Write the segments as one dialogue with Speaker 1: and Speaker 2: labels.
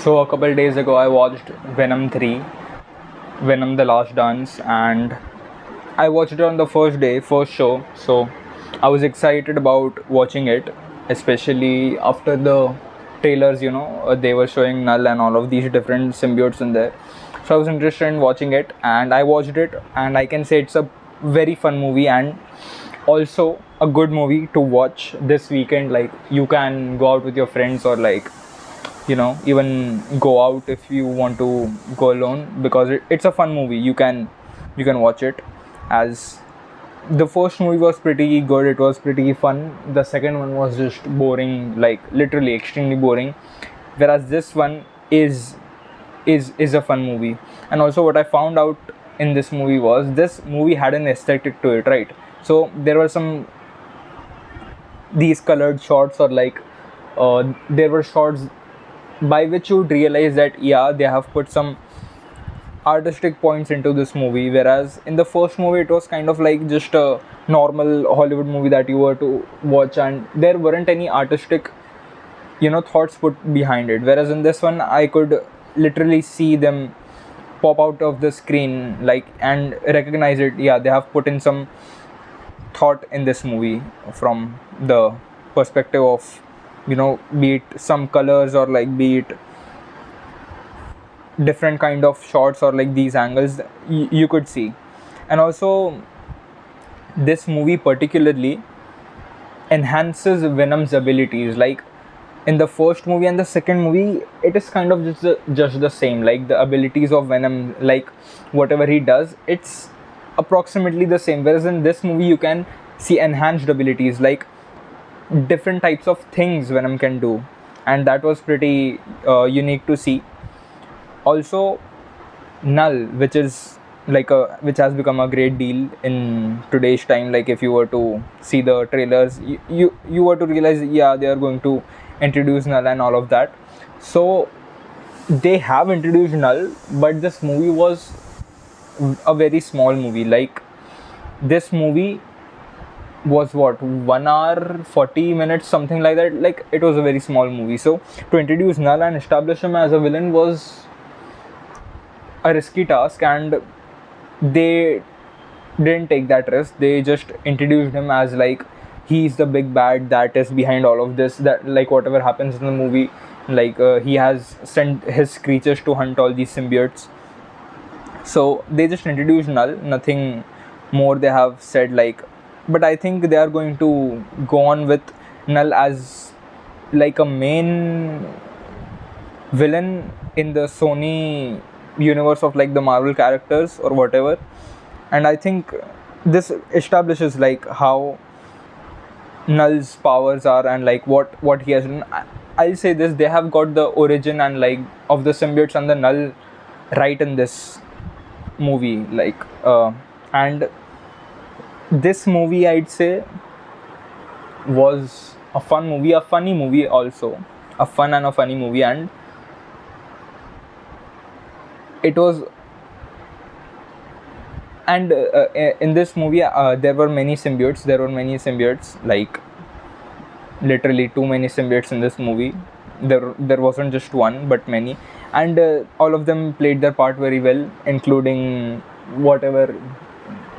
Speaker 1: So a couple days ago, I watched Venom 3, Venom: The Last Dance, and I watched it on the first day, first show. So I was excited about watching it, especially after the trailers. They were showing Null and all of these different symbiotes in there. So I was interested in watching it, and I watched it, and I can say it's a very fun movie and also a good movie to watch this weekend. Like, you can go out with your friends, or like, even go out if you want to go alone, because it's a fun movie. You can watch it. As the first movie was pretty good, it was pretty fun. The second one was just boring, like literally extremely boring, whereas this one is a fun movie. And also, what I found out in this movie was this movie had an aesthetic to it, right? So there were some these colored shots, or like there were shots by which you would realize that, yeah, they have put some artistic points into this movie, whereas in the first movie it was kind of like just a normal Hollywood movie that you were to watch, and there weren't any artistic thoughts put behind it. Whereas in this one, I could literally see them pop out of the screen, like, and recognize it. Yeah, they have put in some thought in this movie from the perspective of, be it some colors, or like be it different kind of shots, or like these angles you could see. And also, this movie particularly enhances Venom's abilities. Like, in the first movie and the second movie, it is kind of just the same. Like, the abilities of Venom, like whatever he does, it's approximately the same. Whereas in this movie, you can see enhanced abilities, like different types of things Venom can do, and that was pretty unique to see. Also, Null, which is which has become a great deal in today's time. Like, if you were to see the trailers, you were to realize, yeah, they are going to introduce Null and all of that. So they have introduced Null, but this movie was a very small movie. Like, this movie was what, 1 hour 40 minutes, something like that. Like, it was a very small movie. So to introduce Null and establish him as a villain was a risky task, and they didn't take that risk. They just introduced him as like he's the big bad that is behind all of this, that like whatever happens in the movie, like he has sent his creatures to hunt all these symbiotes. So they just introduced Null, nothing more they have said. Like, but I think they are going to go on with Null as like a main villain in the Sony universe of like the Marvel characters or whatever. And I think this establishes like how Null's powers are, and like what he has done. I'll say this: they have got the origin and like of the symbiotes and the Null right in this movie. And this movie, I'd say, was a fun movie, a funny movie also, a fun and a funny movie. And it was, and in this movie, there were many symbiotes, like literally too many symbiotes in this movie. There wasn't just one, but many. And all of them played their part very well, including whatever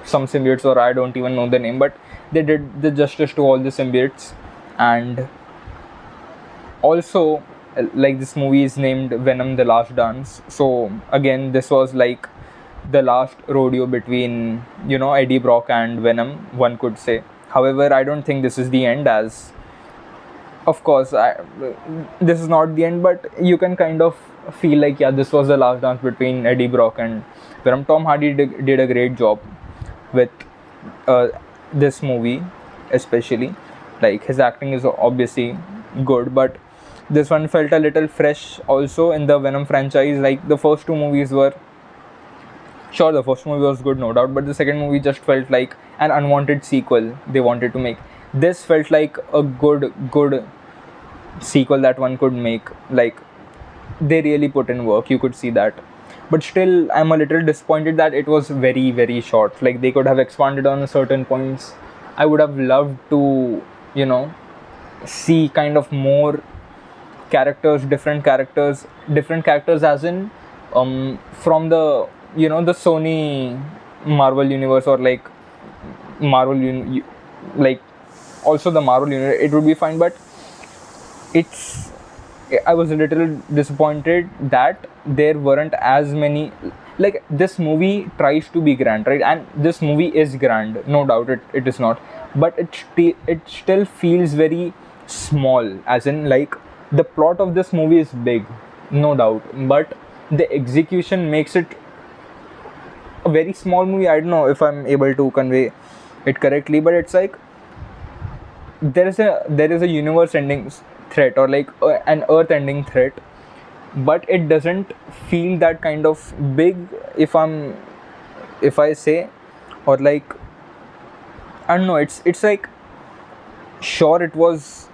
Speaker 1: some symbiotes, or I don't even know the name, but they did the justice to all the symbiotes. And also, like, this movie is named Venom: The Last Dance. So again, this was like the last rodeo between Eddie Brock and Venom, one could say. However, I don't think this is the end, as of course this is not the end, but you can kind of feel like, yeah, this was the last dance between Eddie Brock and Venom. Tom Hardy did a great job with this movie, especially. Like, his acting is obviously good, but this one felt a little fresh also in the Venom franchise. Like, the first two movies were, sure, the first movie was good, no doubt, but the second movie just felt like an unwanted sequel they wanted to make. This felt like a good sequel that one could make. Like, they really put in work, you could see that. But still, I'm a little disappointed that it was very, very short. Like, they could have expanded on certain points. I would have loved to see kind of more different characters as in from the the Sony Marvel universe, or like Marvel like also the Marvel universe, it would be fine, but it's I was a little disappointed that there weren't as many. Like, this movie tries to be grand, right? And this movie is grand, no doubt. It is not, but it still feels very small. As in, like, the plot of this movie is big, no doubt, but the execution makes it a very small movie. I don't know if I'm able to convey it correctly, but it's like there is a universe ending threat, or like an earth ending threat, but it doesn't feel that kind of big, if I say, or like, I don't know. It's like, sure, it was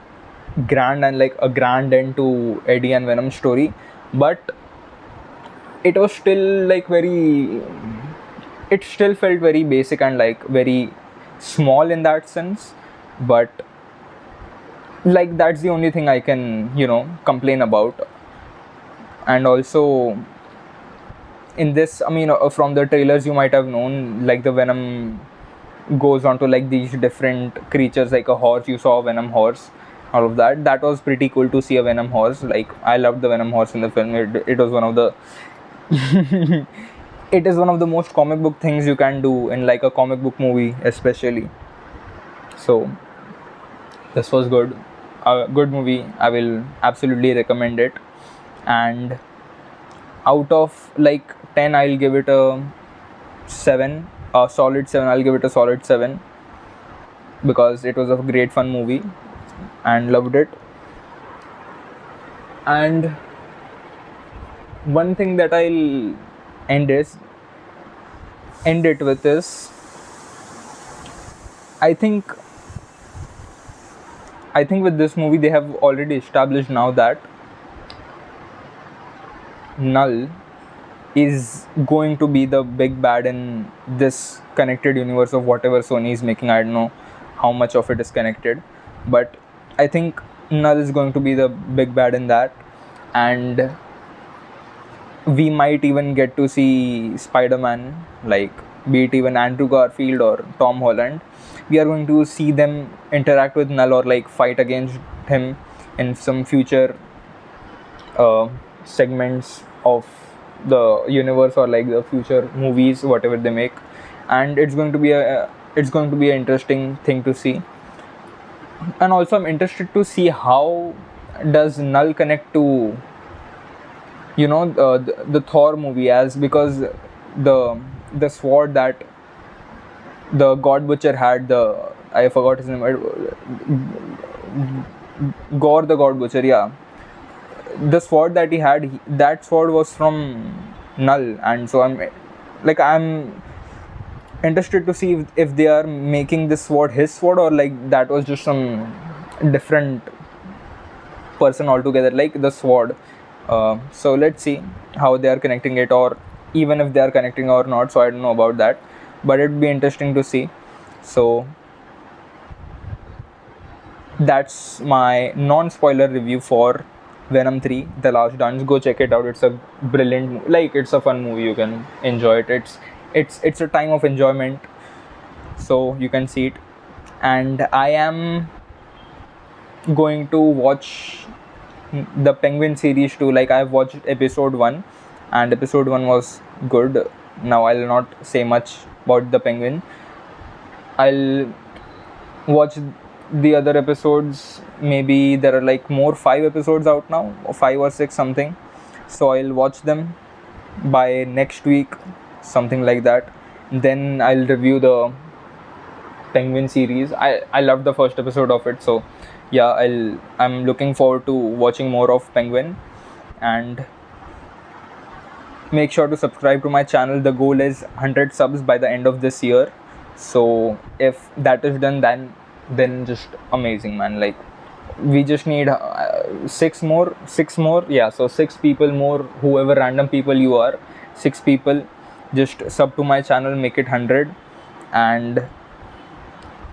Speaker 1: grand and like a grand end to Eddie and Venom story, but it was still like very. It still felt very basic and like very small in that sense, but like that's the only thing I can complain about. And also, in this, I mean, from the trailers you might have known, like, the Venom goes on to like these different creatures, like a horse. You saw a Venom horse, all of that was pretty cool to see a Venom horse. Like, I loved the Venom horse in the film. It was one of the it is one of the most comic book things you can do in like a comic book movie, especially. So this was good, a good movie. I will absolutely recommend it. And out of like 10, I'll give it a 7, a solid 7. I'll give it a solid 7, because it was a great fun movie and loved it. And one thing that I'll end it with is, I think with this movie they have already established now that Null is going to be the big bad in this connected universe of whatever Sony is making. I don't know how much of it is connected, but I think Null is going to be the big bad in that. And we might even get to see Spider-Man, like, be it even Andrew Garfield or Tom Holland. We are going to see them interact with Null, or like fight against him in some future segments of the universe, or like the future movies, whatever they make. And it's going to be an interesting thing to see. And also, I'm interested to see how does Null connect to the Thor movie, as because the sword that the God Butcher had, I forgot his name, Gore the God Butcher, yeah. The sword that he had, that sword was from Null. And so I'm interested to see if they are making this sword his sword, or like that was just some different person altogether, like the sword. So let's see how they are connecting it, or even if they are connecting or not. So I don't know about that, but it'd be interesting to see. So that's my non-spoiler review for Venom 3, The Last Dance. Go check it out. It's a brilliant, like, it's a fun movie. You can enjoy it. It's a time of enjoyment, so you can see it. And I am going to watch the Penguin series too. Like, I've watched episode 1, and episode 1 was good. Now I'll not say much about the Penguin. I'll watch the other episodes. Maybe there are like more 5 episodes out now, or 5 or 6 something. So I'll watch them by next week, something like that. Then I'll review the Penguin series. I loved the first episode of it, so yeah, I'm looking forward to watching more of Penguin. And make sure to subscribe to my channel. The goal is 100 subs by the end of this year. So if that is done, then just amazing, man. Like, we just need 6 more, yeah. So 6 people more, whoever random people you are, 6 people just sub to my channel, make it 100. And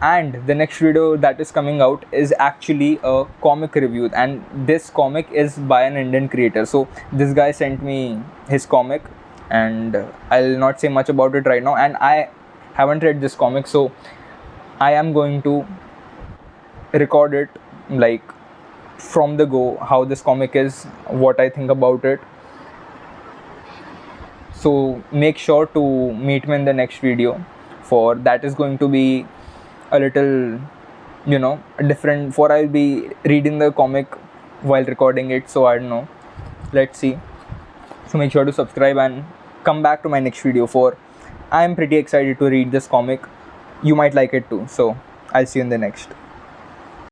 Speaker 1: And the next video that is coming out is actually a comic review, and this comic is by an Indian creator. So this guy sent me his comic, and I'll not say much about it right now, and I haven't read this comic, so I am going to record it, like, from the go, how this comic is, what I think about it. So make sure to meet me in the next video, for that is going to be a little, different, for I'll be reading the comic while recording it, so I don't know, let's see. So make sure to subscribe and come back to my next video, for I am pretty excited to read this comic. You might like it too, so I'll see you in the next.